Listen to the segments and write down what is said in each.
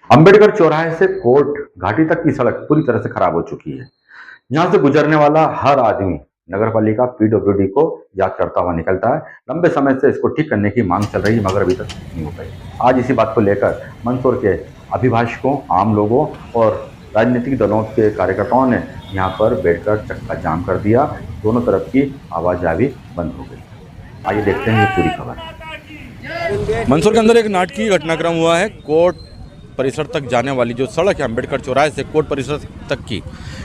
अंबेडकर चौराहे से कोर्ट घाटी तक की सड़क पूरी तरह से खराब हो चुकी है। यहाँ से गुजरने वाला हर आदमी नगरपालिका पीडब्ल्यूडी को याद करता हुआ निकलता है। लंबे समय से इसको ठीक करने की मांग चल रही है, मगर अभी तक नहीं हो पाई। आज इसी बात को लेकर मंदसौर के अभिभाषकों, आम लोगों और राजनीतिक दलों के कार्यकर्ताओं ने यहाँ पर बैठकर चक्का जाम कर दिया। दोनों तरफ की आवाजाही बंद हो गई। आइए देखते हैं ये पूरी खबर। मंदसौर के अंदर एक नाटकीय घटनाक्रम हुआ है। कोर्ट परिसर तक जाने वाली जो सड़क है अंबेडकर चौराहे से कोर्ट परिसर तक की,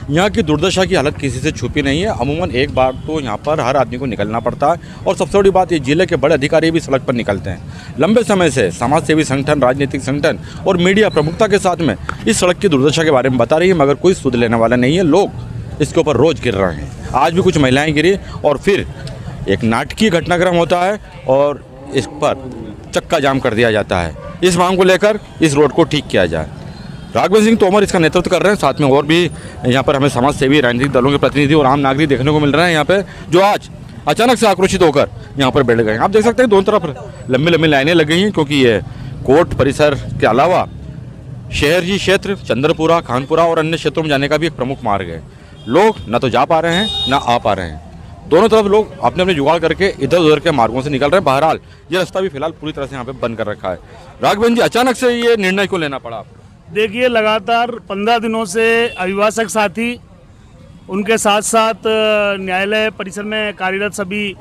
यहाँ की दुर्दशा की हालत किसी से छुपी नहीं है। अमूमन एक बार तो यहाँ पर हर आदमी को निकलना पड़ता है और सबसे बड़ी बात ये जिले के बड़े अधिकारी भी सड़क पर निकलते हैं। लंबे समय से समाज सेवी संगठन, राजनीतिक संगठन और मीडिया प्रमुखता के साथ में इस सड़क की दुर्दशा के बारे में बता रही है, मगर कोई सुध लेने वाला नहीं है। लोग इसके ऊपर रोज गिर रहे हैं। आज भी कुछ महिलाएं गिरी और फिर एक नाटकीय घटनाक्रम होता है और इस पर चक्का जाम कर दिया जाता है। इस मांग को लेकर इस रोड को ठीक किया जाए। राघवेंद्र सिंह तोमर इसका नेतृत्व कर रहे हैं। साथ में और भी यहाँ पर हमें समाज सेवी, राजनीतिक दलों के प्रतिनिधि और आम नागरिक देखने को मिल रहे हैं यहाँ पे, जो आज अचानक से आक्रोशित होकर यहाँ पर बैठ गए। आप देख सकते हैं दोनों तरफ लंबी लंबी लाइनें लगी हैं, क्योंकि ये कोर्ट परिसर के अलावा शहरी क्षेत्र चंद्रपुरा, खानपुरा और अन्य क्षेत्रों में जाने का भी एक प्रमुख मार्ग है। लोग न तो जा पा रहे हैं न आ पा रहे हैं। दोनों तरफ लोग अपने अपने जुगाड़ करके इधर उधर के मार्गों से निकल रहे हैं। बहरहाल ये रास्ता भी फिलहाल पूरी तरह से यहाँ पे बंद कर रखा है। राघवेंद्र जी, अचानक से ये निर्णय क्यों लेना पड़ा आपको? देखिए, लगातार 15 दिनों से अभिभाषक साथी, उनके साथ साथ न्यायालय परिसर में कार्यरत सभी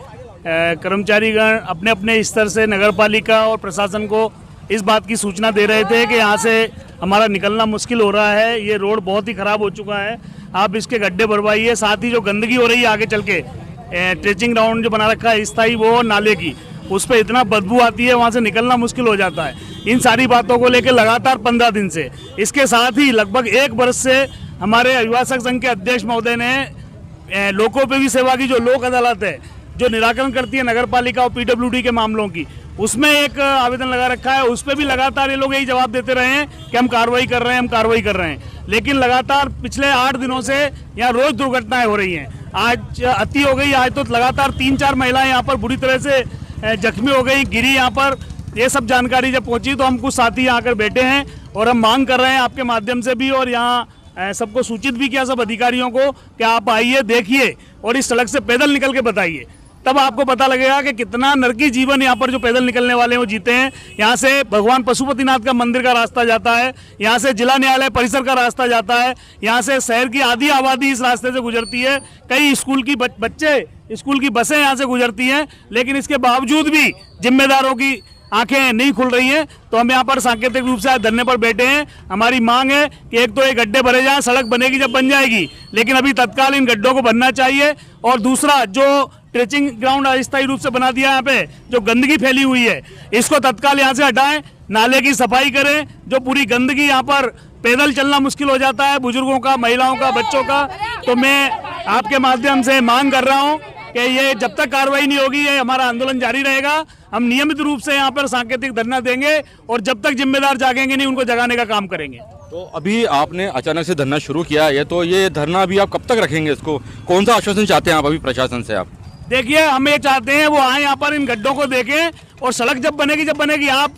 कर्मचारीगण अपने अपने स्तर से नगरपालिका और प्रशासन को इस बात की सूचना दे रहे थे कि यहाँ से हमारा निकलना मुश्किल हो रहा है। ये रोड बहुत ही ख़राब हो चुका है, आप इसके गड्ढे भरवाइए। साथ ही जो गंदगी हो रही है आगे चल के, ट्रेचिंग ग्राउंड जो बना रखा है स्थायी, वो नाले की, उस पर इतना बदबू आती है, वहाँ से निकलना मुश्किल हो जाता है। इन सारी बातों को लेकर लगातार 15 दिन से, इसके साथ ही लगभग 1 वर्ष से हमारे अभिभाषक संघ के अध्यक्ष महोदय ने लोकोपयोगी सेवा की जो लोक अदालत है, जो निराकरण करती है नगरपालिका और पीडब्ल्यूडी के मामलों की, उसमें एक आवेदन लगा रखा है। उस पर भी लगातार ये लोग यही जवाब देते रहे हैं कि हम कार्रवाई कर रहे हैं, हम कार्रवाई कर रहे हैं। लेकिन लगातार पिछले 8 दिनों से यहाँ रोज दुर्घटनाएं हो रही हैं। आज अति हो गई, आज तो लगातार 3-4 महिलाएं यहाँ पर बुरी तरह से जख्मी हो गई, गिरी यहाँ पर। ये सब जानकारी जब पहुंची तो हम कुछ साथी यहाँ आकर बैठे हैं और हम मांग कर रहे हैं आपके माध्यम से भी, और यहाँ सबको सूचित भी किया, सब अधिकारियों को, कि आप आइए, देखिए और इस सड़क से पैदल निकल के बताइए। तब आपको पता लगेगा कि कितना नरकी जीवन यहाँ पर जो पैदल निकलने वाले हैं वो जीते हैं। यहाँ से भगवान पशुपतिनाथ का मंदिर का रास्ता जाता है, यहाँ से जिला न्यायालय परिसर का रास्ता जाता है, यहाँ से शहर की आधी आबादी इस रास्ते से गुजरती है। कई स्कूल की बच्चे, स्कूल की बसें यहाँ से गुजरती हैं। लेकिन इसके बावजूद भी जिम्मेदारों की आंखें नहीं खुल रही हैं। तो हम यहाँ पर सांकेतिक रूप से आज धरने पर बैठे हैं। हमारी मांग है कि एक तो ये गड्ढे भरे जाएं, सड़क बनेगी जब बन जाएगी, लेकिन अभी तत्काल इन गड्ढों को भरना चाहिए। और दूसरा, जो ट्रेचिंग ग्राउंड अस्थायी रूप से बना दिया, यहाँ पे जो गंदगी फैली हुई है, इसको तत्काल यहाँ से हटाएं, नाले की सफाई करें। जो पूरी गंदगी, यहाँ पर पैदल चलना मुश्किल हो जाता है बुजुर्गों का, महिलाओं का, बच्चों का। तो मैं आपके माध्यम से मांग कर रहा हूँ कि ये जब तक कार्रवाई नहीं होगी, ये हमारा आंदोलन जारी रहेगा। हम नियमित रूप से यहाँ पर सांकेतिक धरना देंगे और जब तक जिम्मेदार जागेंगे नहीं, उनको जगाने का काम करेंगे। तो अभी आपने अचानक से धरना शुरू किया है, तो ये धरना अभी आप कब तक रखेंगे? इसको कौन सा आश्वासन चाहते हैं आप अभी प्रशासन से? आप देखिए, हम ये चाहते हैं वो आए यहाँ पर, इन गड्ढों को देखें, और सड़क जब बनेगी आप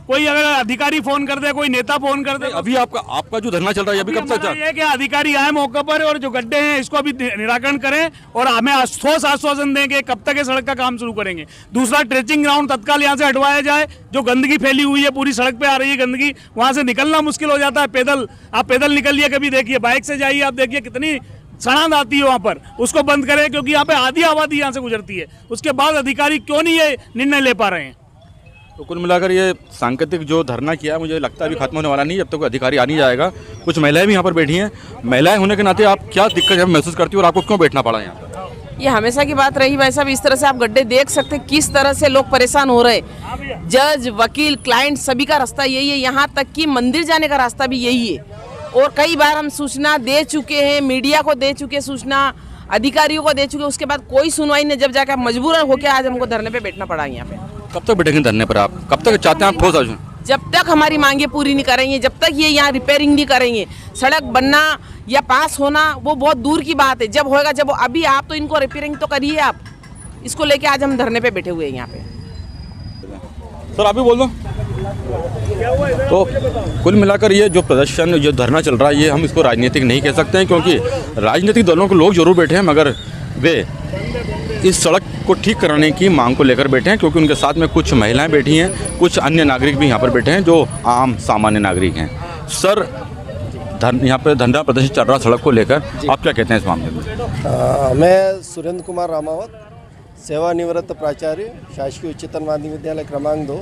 कोई अगर अधिकारी फोन कर दे, कोई नेता फोन कर दे। अभी आपका जो धरना चल रहा है अभी कब तक? ये कि अधिकारी आए मौके पर और जो गड्ढे हैं इसको अभी निराकरण करें और हमें आश्वासन दें कि कब तक ये सड़क का काम शुरू करेंगे। दूसरा, ट्रेचिंग ग्राउंड तत्काल यहाँ से हटवाया जाए। जो गंदगी फैली हुई है, पूरी सड़क पे आ रही है गंदगी, वहाँ से निकलना मुश्किल हो जाता है। पैदल आप पैदल निकलिए, कभी देखिए, बाइक से जाइए, आप देखिए कितनी सड़ांध आती है वहाँ पर। उसको बंद करें, क्योंकि यहाँ पे आधी आबादी यहाँ से गुजरती है। उसके बाद अधिकारी क्यों नहीं ये निर्णय ले पा रहे हैं? तो कुल मिलाकर ये सांकेतिक जो धरना किया है, मुझे लगता है अभी खत्म होने वाला नहीं, जब तक अधिकारी आ नहीं जाएगा। कुछ महिलाएं भी यहाँ पर बैठी हैं। महिलाएं होने के नाते आप क्या दिक्कत महसूस करती हो और आपको क्यों बैठना पड़ा यहाँ पर? ये हमेशा की बात रही भाई साहब। इस तरह से आप गड्ढे देख सकते हैं, किस तरह से लोग परेशान हो रहे हैं। जज, वकील, क्लाइंट, सभी का रास्ता यही है। यहाँ तक कि मंदिर जाने का रास्ता भी यही है। और कई बार हम सूचना दे चुके हैं, मीडिया को दे चुके, सूचना अधिकारियों को दे चुके, उसके बाद कोई सुनवाई नहीं। जब जाकर मजबूर होकर आज हमको धरने पे बैठना पड़ा यहाँ पे। कब तक बैठेंगे धरने पर आप? कब तक चाहते हैं आप ठोस आश्वासन? जब तक हमारी मांगे पूरी नहीं करेंगे, जब तक ये यहाँ रिपेयरिंग नहीं करेंगे, सड़क बनना या पास होना वो बहुत दूर की बात है। जब होएगा, जब अभी आप तो इनको रिपेयरिंग तो करिए आप। इसको लेके आज हम धरने पे बैठे हुए हैं यहाँ पे। सर आप भी बोल दो। तो कुल मिलाकर ये जो प्रदर्शन, जो धरना चल रहा है, ये हम इसको राजनीतिक नहीं कह सकते हैं, क्योंकि राजनीतिक दलों के लोग जरूर बैठे हैं, मगर वे इस सड़क को ठीक कराने की मांग को लेकर बैठे हैं, क्योंकि उनके साथ में कुछ महिलाएं बैठी हैं, कुछ अन्य नागरिक भी यहाँ पर बैठे हैं जो आम सामान्य नागरिक हैं। सर यहाँ पर धरना प्रदर्शन चल रहा सड़क को लेकर, आप क्या कहते हैं इस मामले में? मैं सुरेंद्र कुमार रामावत, सेवानिवृत्त प्राचार्य, शासकीय उच्चतर माध्यमिक विद्यालय क्रमांक 2,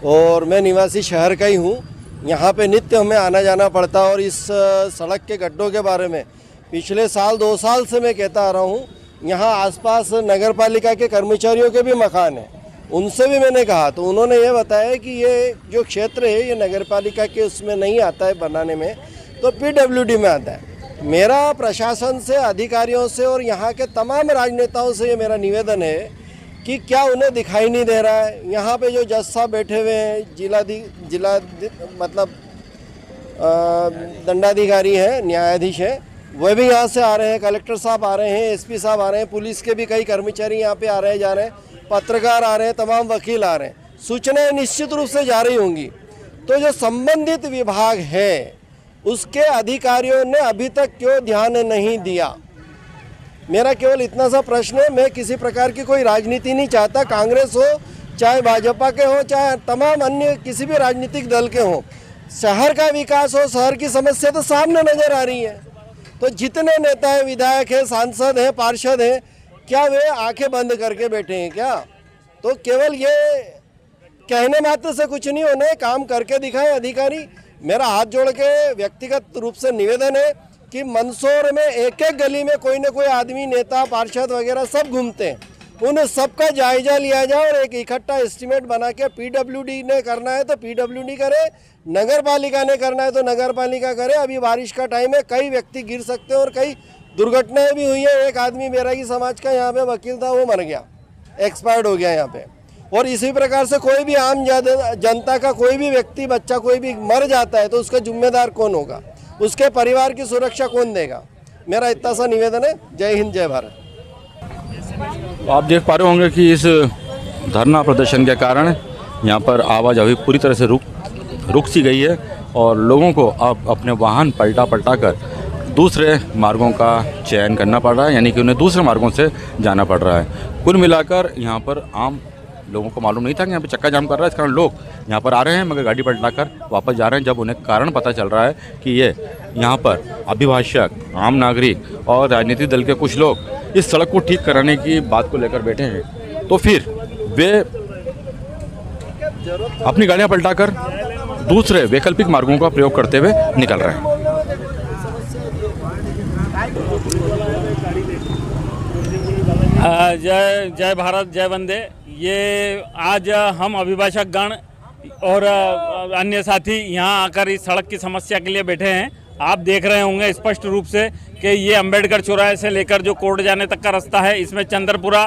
और मैं निवासी शहर का ही हूँ। यहाँ पे नित्य हमें आना जाना पड़ता है और इस सड़क के गड्ढों के बारे में पिछले साल 2 साल से मैं कहता आ रहा हूँ। यहाँ आसपास नगर पालिका के कर्मचारियों के भी मकान हैं, उनसे भी मैंने कहा तो उन्होंने ये बताया कि ये जो क्षेत्र है ये नगर पालिका के उसमें नहीं आता है बनाने में, तो PWD में आता है। मेरा प्रशासन से, अधिकारियों से और यहाँ के तमाम राजनेताओं से ये मेरा निवेदन है कि क्या उन्हें दिखाई नहीं दे रहा है। यहाँ पे जो जज साहब बैठे हुए हैं, जिला मतलब दंडाधिकारी हैं, न्यायाधीश हैं, वह भी यहाँ से आ रहे हैं, कलेक्टर साहब आ रहे हैं, SP साहब आ रहे हैं, पुलिस के भी कई कर्मचारी यहाँ पे आ रहे हैं, जा रहे हैं, पत्रकार आ रहे हैं, तमाम वकील आ रहे हैं। सूचनाएं निश्चित रूप से जा रही होंगी। तो जो संबंधित विभाग है उसके अधिकारियों ने अभी तक क्यों ध्यान नहीं दिया? मेरा केवल इतना सा प्रश्न है। मैं किसी प्रकार की कोई राजनीति नहीं चाहता, कांग्रेस हो चाहे भाजपा के हो चाहे तमाम अन्य किसी भी राजनीतिक दल के हो। शहर का विकास हो, शहर की समस्या तो सामने नजर आ रही है। तो जितने नेता हैं, विधायक हैं, सांसद हैं, पार्षद हैं, क्या वे आंखें बंद करके बैठे हैं क्या? तो केवल ये कहने मात्र से कुछ नहीं होना है, काम करके दिखाएं अधिकारी। मेरा हाथ जोड़ के व्यक्तिगत रूप से निवेदन है कि मंदसौर में एक एक गली में कोई ना कोई आदमी, नेता, पार्षद वगैरह सब घूमते हैं, उन सबका जायजा लिया जाए और एक इकट्ठा एस्टीमेट बना के PWD ने करना है तो PWD करे, नगर पालिका ने करना है तो नगर पालिका करे। अभी बारिश का टाइम है, कई व्यक्ति गिर सकते हैं और कई दुर्घटनाएं भी हुई है। एक आदमी मेरागी समाज का यहाँ पे वकील था, वो मर गया, एक्सपायर्ड हो गया यहाँ पे। और इसी प्रकार से कोई भी आम जनता का कोई भी व्यक्ति, बच्चा कोई भी मर जाता है तो उसका जिम्मेदार कौन होगा? उसके परिवार की सुरक्षा कौन देगा? मेरा इतना सा निवेदन है। जय हिंद, जय भारत। आप देख पा रहे होंगे कि इस धरना प्रदर्शन के कारण यहाँ पर आवाजाही पूरी तरह से रुक सी गई है और लोगों को अब अपने वाहन पलटा कर दूसरे मार्गों का चयन करना पड़ रहा है, यानी कि उन्हें दूसरे मार्गों से जाना पड़ रहा है। कुल मिलाकर यहाँ पर आम लोगों को मालूम नहीं था कि यहाँ पे चक्का जाम कर रहा है, इस कारण लोग यहाँ पर आ रहे हैं मगर गाड़ी पलटाकर वापस जा रहे हैं। जब उन्हें कारण पता चल रहा है कि ये यहाँ पर अभिभाषक, आम नागरिक और राजनीतिक दल के कुछ लोग इस सड़क को ठीक कराने की बात को लेकर बैठे हैं, तो फिर वे अपनी गाड़ियाँ पलटाकर दूसरे वैकल्पिक मार्गों का प्रयोग करते हुए निकल रहे हैं। जय भारत, जय वंदे। ये आज हम अभिभाषक गण और अन्य साथी यहाँ आकर इस सड़क की समस्या के लिए बैठे हैं। आप देख रहे होंगे स्पष्ट रूप से कि ये अंबेडकर चौराहे से लेकर जो कोर्ट जाने तक का रास्ता है, इसमें चंद्रपुरा,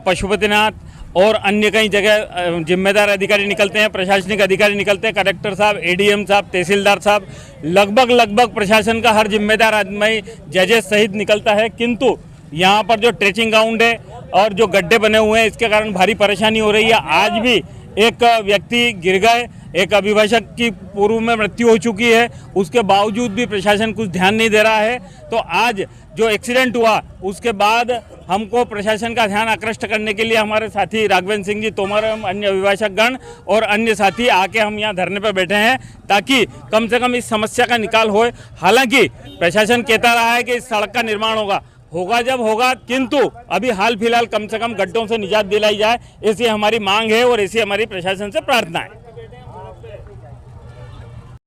पशुपतिनाथ और अन्य कई जगह जिम्मेदार अधिकारी निकलते हैं, प्रशासनिक अधिकारी निकलते हैं, कलेक्टर साहब, ADM साहब, तहसीलदार साहब, लगभग प्रशासन का हर जिम्मेदार आदमी जजेस सहित निकलता है। किंतु यहाँ पर जो ट्रेचिंग ग्राउंड है और जो गड्ढे बने हुए हैं, इसके कारण भारी परेशानी हो रही है। आज भी एक व्यक्ति गिर गए, एक अभिभाषक की पूर्व में मृत्यु हो चुकी है, उसके बावजूद भी प्रशासन कुछ ध्यान नहीं दे रहा है। तो आज जो एक्सीडेंट हुआ उसके बाद हमको प्रशासन का ध्यान आकृष्ट करने के लिए हमारे साथी राघवेंद्र सिंह जी तोमर, अन्य अभिभाषक गण और अन्य साथी आके हम यहाँ धरने पर बैठे हैं ताकि कम से कम इस समस्या का निकाल हो। हालांकि प्रशासन कहता रहा है कि इस सड़क का निर्माण होगा जब होगा, किंतु अभी हाल फिलहाल कम से कम गड्ढों से निजात दिलाई जाए, ऐसी हमारी मांग है और ऐसी हमारी प्रशासन से प्रार्थना है।